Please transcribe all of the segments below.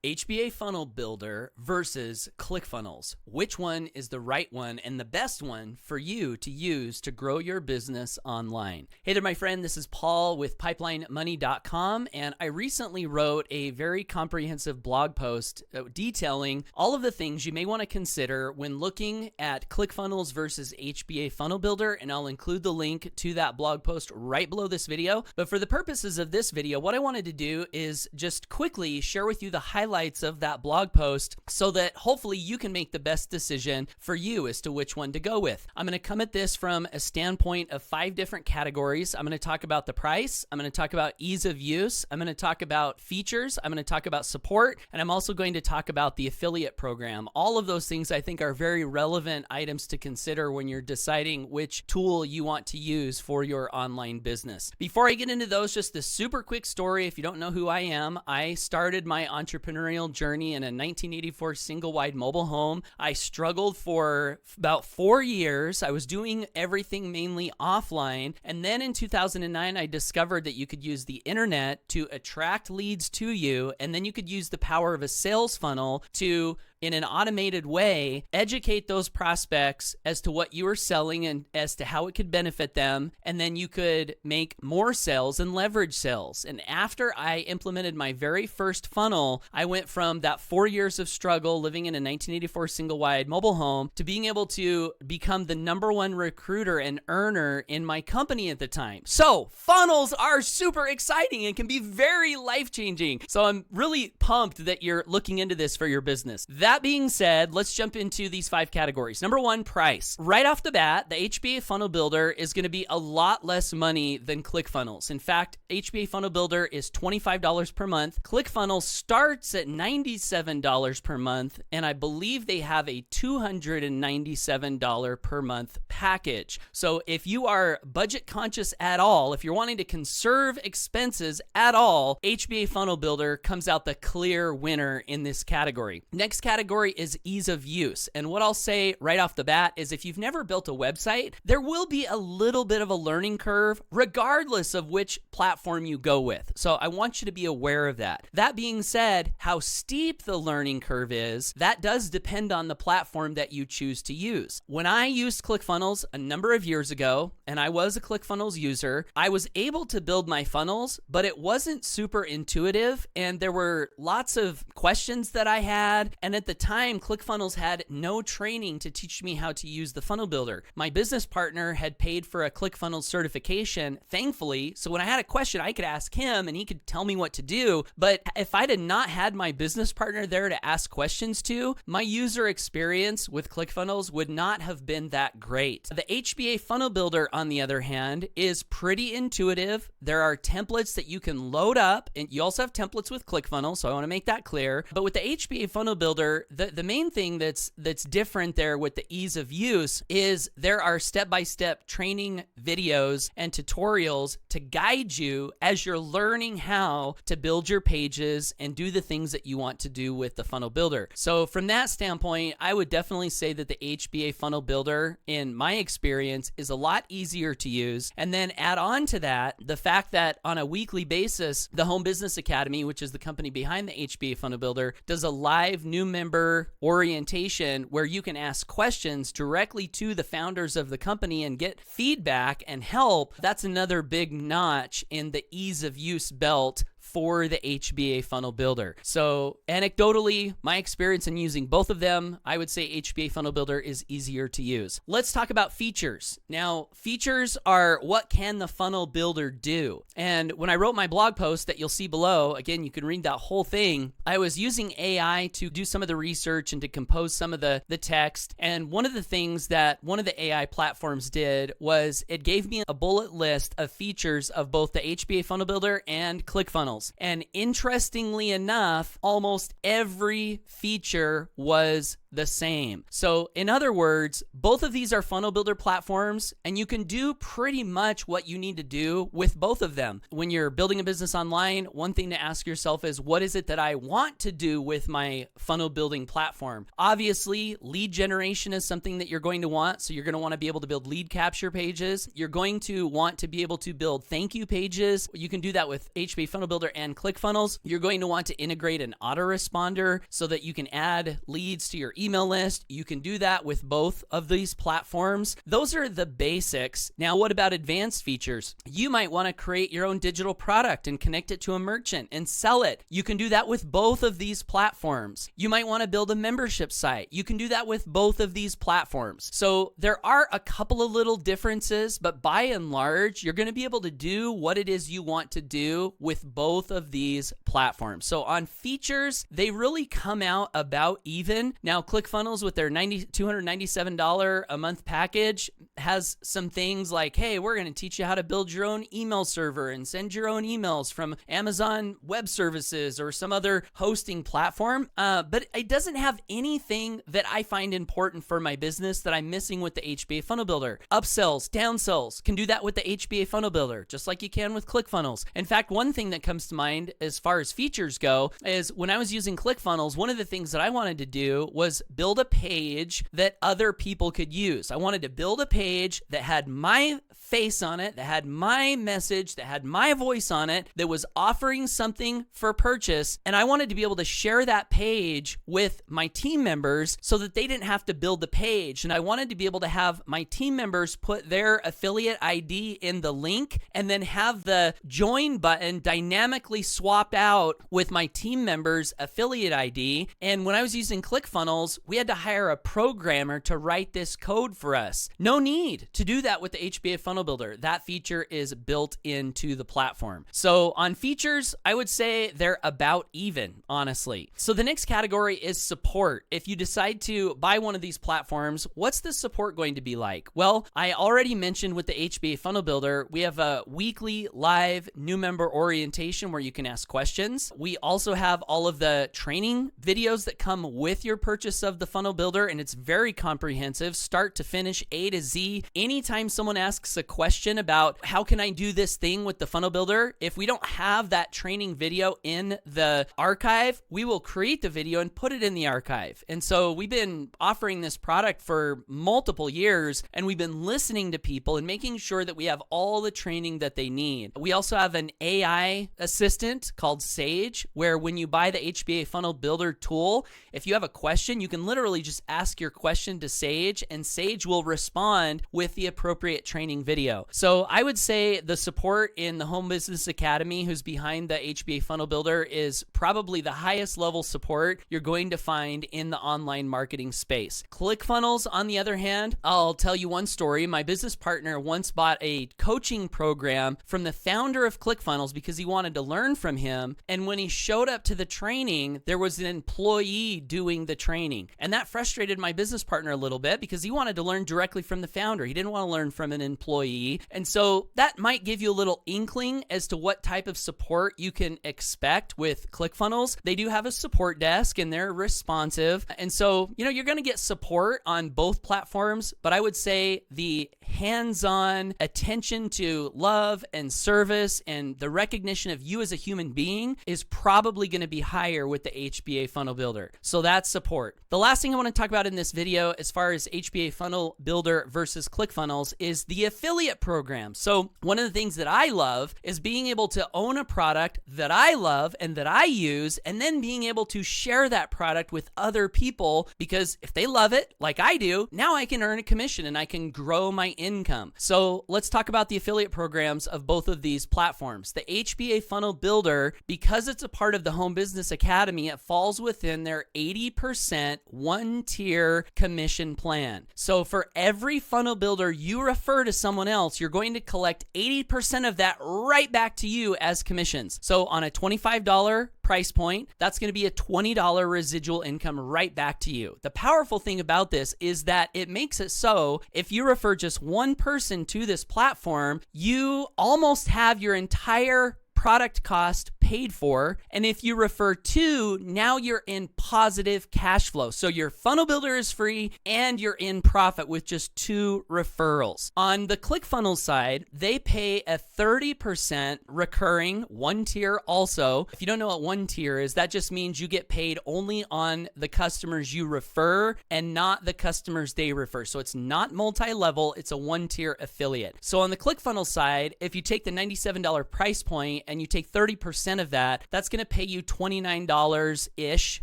HBA Funnel Builder versus ClickFunnels. Which one is the right one and the best one for you to use to grow your business online? Hey there, my friend. This is Paul with PipelineMoney.com, and I recently wrote a very comprehensive blog post detailing all of the things you may want to consider when looking at ClickFunnels versus HBA Funnel Builder, and I'll include the link to that blog post right below this video. But for the purposes of this video, what I wanted to do is just quickly share with you the highlights of that blog post so that hopefully you can make the best decision for you as to which one to go with. I'm going to come at this from a standpoint of 5 different categories. I'm going to talk about the price. I'm going to talk about ease of use. I'm going to talk about features. I'm going to talk about support. And I'm also going to talk about the affiliate program. All of those things I think are very relevant items to consider when you're deciding which tool you want to use for your online business. Before I get into those, just a super quick story. If you don't know who I am, I started my entrepreneurial journey in a 1984 single-wide mobile home. I struggled for about 4 years. I was doing everything mainly offline. And then in 2009, I discovered that you could use the internet to attract leads to you. And then you could use the power of a sales funnel to, in an automated way, educate those prospects as to what you were selling and as to how it could benefit them. And then you could make more sales and leverage sales. And after I implemented my very first funnel, I went from that 4 years of struggle living in a 1984 single-wide mobile home to being able to become the #1 recruiter and earner in my company at the time. So funnels are super exciting and can be very life-changing. So I'm really pumped that you're looking into this for your business. That being said, let's jump into these 5 categories. Number 1, price. Right off the bat, the HBA Funnel Builder is going to be a lot less money than ClickFunnels. In fact, HBA Funnel Builder is $25 per month. ClickFunnels starts at $97 per month, and I believe they have a $297 per month package. So if you are budget conscious at all, if you're wanting to conserve expenses at all, HBA Funnel Builder comes out the clear winner in this category. Next category is ease of use. And what I'll say right off the bat is if you've never built a website, there will be a little bit of a learning curve regardless of which platform you go with. So I want you to be aware of that. That being said, how steep the learning curve is, that does depend on the platform that you choose to use. When I used ClickFunnels a number of years ago, and I was a ClickFunnels user, I was able to build my funnels, but it wasn't super intuitive, and there were lots of questions that I had. And at the time, ClickFunnels had no training to teach me how to use the funnel builder. My business partner had paid for a ClickFunnels certification, thankfully, so when I had a question, I could ask him and he could tell me what to do. But if I did not had my business partner there to ask questions to, my user experience with ClickFunnels would not have been that great. The HBA Funnel Builder, on the other hand, is pretty intuitive. There are templates that you can load up, and you also have templates with ClickFunnels, so I want to make that clear. But with the HBA Funnel Builder, the main thing that's different there with the ease of use is there are step-by-step training videos and tutorials to guide you as you're learning how to build your pages and do the things that you want to do with the funnel builder. So from that standpoint, I would definitely say that the HBA Funnel Builder, in my experience, is a lot easier to use. And then add on to that the fact that on a weekly basis, the Home Business Academy, which is the company behind the HBA Funnel Builder, does a live new member orientation where you can ask questions directly to the founders of the company and get feedback and help. That's another big notch in the ease of use belt for the HBA Funnel Builder. So anecdotally, my experience in using both of them, I would say HBA Funnel Builder is easier to use. Let's talk about features. Now, features are what can the funnel builder do? And when I wrote my blog post that you'll see below, again, you can read that whole thing, I was using AI to do some of the research and to compose some of the text. And one of the things that one of the AI platforms did was it gave me a bullet list of features of both the HBA Funnel Builder and ClickFunnels. And interestingly enough, almost every feature was the same. So in other words, both of these are funnel builder platforms, and you can do pretty much what you need to do with both of them. When you're building a business online, one thing to ask yourself is, what is it that I want to do with my funnel building platform? Obviously, lead generation is something that you're going to want. So you're going to want to be able to build lead capture pages. You're going to want to be able to build thank you pages. You can do that with HBA Funnel Builder and ClickFunnels. You're going to want to integrate an autoresponder so that you can add leads to your email list. You can do that with both of these platforms. Those are the basics. Now, what about advanced features? You might want to create your own digital product and connect it to a merchant and sell it. You can do that with both of these platforms. You might want to build a membership site. You can do that with both of these platforms. So there are a couple of little differences, but by and large, you're going to be able to do what it is you want to do with both of these platforms. So on features, they really come out about even. Now, ClickFunnels with their $297 a month package has some things like, hey, we're going to teach you how to build your own email server and send your own emails from Amazon Web Services or some other hosting platform. But it doesn't have anything that I find important for my business that I'm missing with the HBA Funnel Builder. Upsells, downsells, can do that with the HBA Funnel Builder, just like you can with ClickFunnels. In fact, one thing that comes to mind as far as features go is when I was using ClickFunnels, one of the things that I wanted to do was build a page that other people could use. I wanted to build a page that had my face on it, that had my message, that had my voice on it, that was offering something for purchase. And I wanted to be able to share that page with my team members so that they didn't have to build the page. And I wanted to be able to have my team members put their affiliate ID in the link and then have the join button dynamically swap out with my team members' affiliate ID. And when I was using ClickFunnels, we had to hire a programmer to write this code for us. No need to do that with the HBA Funnel Builder. That feature is built into the platform. So on features, I would say they're about even, honestly. So the next category is support. If you decide to buy one of these platforms, what's the support going to be like? Well, I already mentioned with the HBA Funnel Builder, we have a weekly live new member orientation where you can ask questions. We also have all of the training videos that come with your purchase of the Funnel Builder, and it's very comprehensive, start to finish, A to Z. Anytime someone asks a question about how can I do this thing with the Funnel Builder, if we don't have that training video in the archive, we will create the video and put it in the archive. And so we've been offering this product for multiple years, and we've been listening to people and making sure that we have all the training that they need. We also have an AI assistant called Sage, where when you buy the HBA Funnel Builder tool, if you have a question, you can literally just ask your question to Sage, and Sage will respond with the appropriate training video. So I would say the support in the Home Business Academy, who's behind the HBA Funnel Builder, is probably the highest level support you're going to find in the online marketing space. ClickFunnels, on the other hand, I'll tell you one story. My business partner once bought a coaching program from the founder of ClickFunnels because he wanted to learn from him. And when he showed up to the training, there was an employee doing the training. And that frustrated my business partner a little bit because he wanted to learn directly from the founder. He didn't want to learn from an employee. And so that might give you a little inkling as to what type of support you can expect with ClickFunnels. They do have a support desk and they're responsive. And so, you're going to get support on both platforms, but I would say the hands-on attention to love and service and the recognition of you as a human being is probably going to be higher with the HBA Funnel Builder. So that's support. The last thing I want to talk about in this video as far as HBA Funnel Builder versus ClickFunnels is the affiliate program. So one of the things that I love is being able to own a product that I love and that I use, and then being able to share that product with other people, because if they love it like I do, now I can earn a commission and I can grow my income. So let's talk about the affiliate programs of both of these platforms. The HBA Funnel Builder, because it's a part of the Home Business Academy, it falls within their 80% one-tier commission plan. So for every funnel builder you refer to someone else, you're going to collect 80% of that right back to you as commissions. So on a $25 price point, that's going to be a $20 residual income right back to you. The powerful thing about this is that it makes it so if you refer just one person to this platform, you almost have your entire product cost paid for. And if you refer two, now you're in positive cash flow. So your funnel builder is free and you're in profit with just 2 referrals. On the ClickFunnels side, they pay a 30% recurring, 1 tier also. If you don't know what 1 tier is, that just means you get paid only on the customers you refer and not the customers they refer. So it's not multi-level, it's a 1 tier affiliate. So on the ClickFunnels side, if you take the $97 price point and you take 30% of that, that's going to pay you $29-ish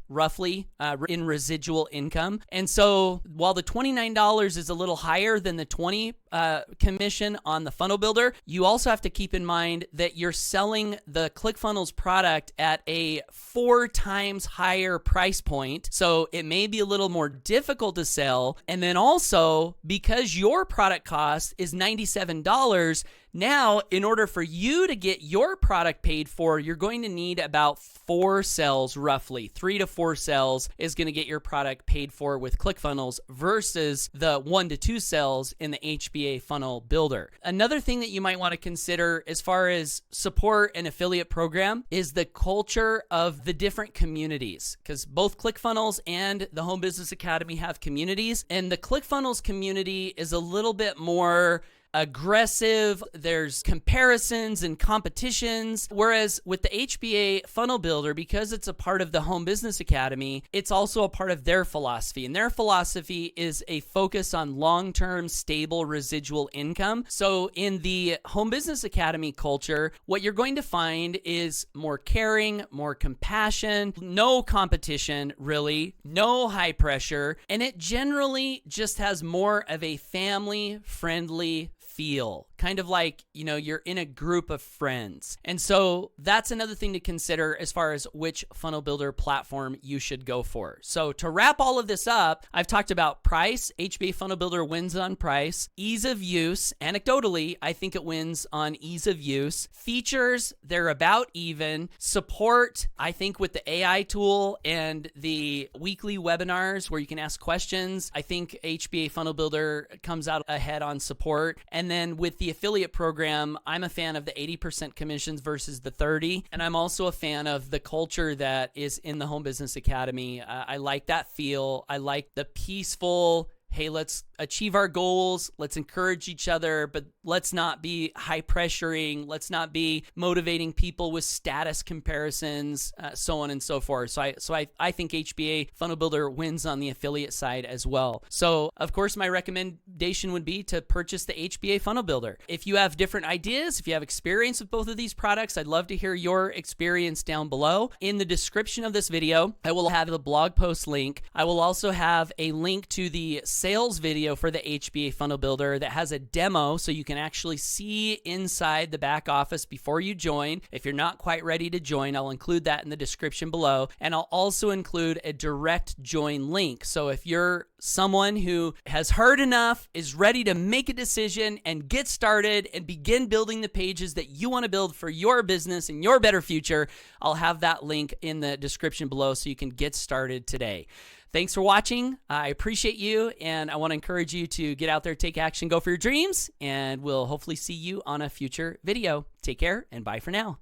roughly in residual income. And so while the $29 is a little higher than the 20 commission on the funnel builder, you also have to keep in mind that you're selling the ClickFunnels product at a 4 times higher price point. So it may be a little more difficult to sell. And then also, because your product cost is $97, now, in order for you to get your product paid for, you're going to need about 4 sales, roughly 3 to 4 sales is going to get your product paid for with ClickFunnels versus the 1 to 2 sales in the HBA Funnel Builder. Another thing that you might want to consider as far as support and affiliate program is the culture of the different communities, because both ClickFunnels and the Home Business Academy have communities, and the ClickFunnels community is a little bit more aggressive. There's comparisons and competitions. Whereas with the HBA Funnel Builder, because it's a part of the Home Business Academy, it's also a part of their philosophy. And their philosophy is a focus on long-term, stable, residual income. So in the Home Business Academy culture, what you're going to find is more caring, more compassion, no competition, really, no high pressure, and it generally just has more of a family-friendly feel, kind of like, you're in a group of friends. And so that's another thing to consider as far as which funnel builder platform you should go for. So to wrap all of this up, I've talked about price. HBA Funnel Builder wins on price. Ease of use, anecdotally, I think it wins on ease of use. Features, they're about even. Support, I think with the AI tool and the weekly webinars where you can ask questions, I think HBA Funnel Builder comes out ahead on support. And then with the affiliate program, I'm a fan of the 80% commissions versus the 30. And I'm also a fan of the culture that is in the Home Business Academy. I like that feel. I like the peaceful, hey, let's achieve our goals. Let's encourage each other, but let's not be high pressuring. Let's not be motivating people with status comparisons, so on and so forth. So I think HBA Funnel Builder wins on the affiliate side as well. So of course, my recommendation would be to purchase the HBA Funnel Builder. If you have different ideas, if you have experience with both of these products, I'd love to hear your experience down below. In the description of this video, I will have the blog post link. I will also have a link to the sales video for the HBA Funnel Builder that has a demo so you can actually see inside the back office before you join. If you're not quite ready to join, I'll include that in the description below. And I'll also include a direct join link. So if you're someone who has heard enough, is ready to make a decision and get started and begin building the pages that you want to build for your business and your better future, I'll have that link in the description below so you can get started today. Thanks for watching. I appreciate you, and I want to encourage you to get out there, take action, go for your dreams, and we'll hopefully see you on a future video. Take care, and bye for now.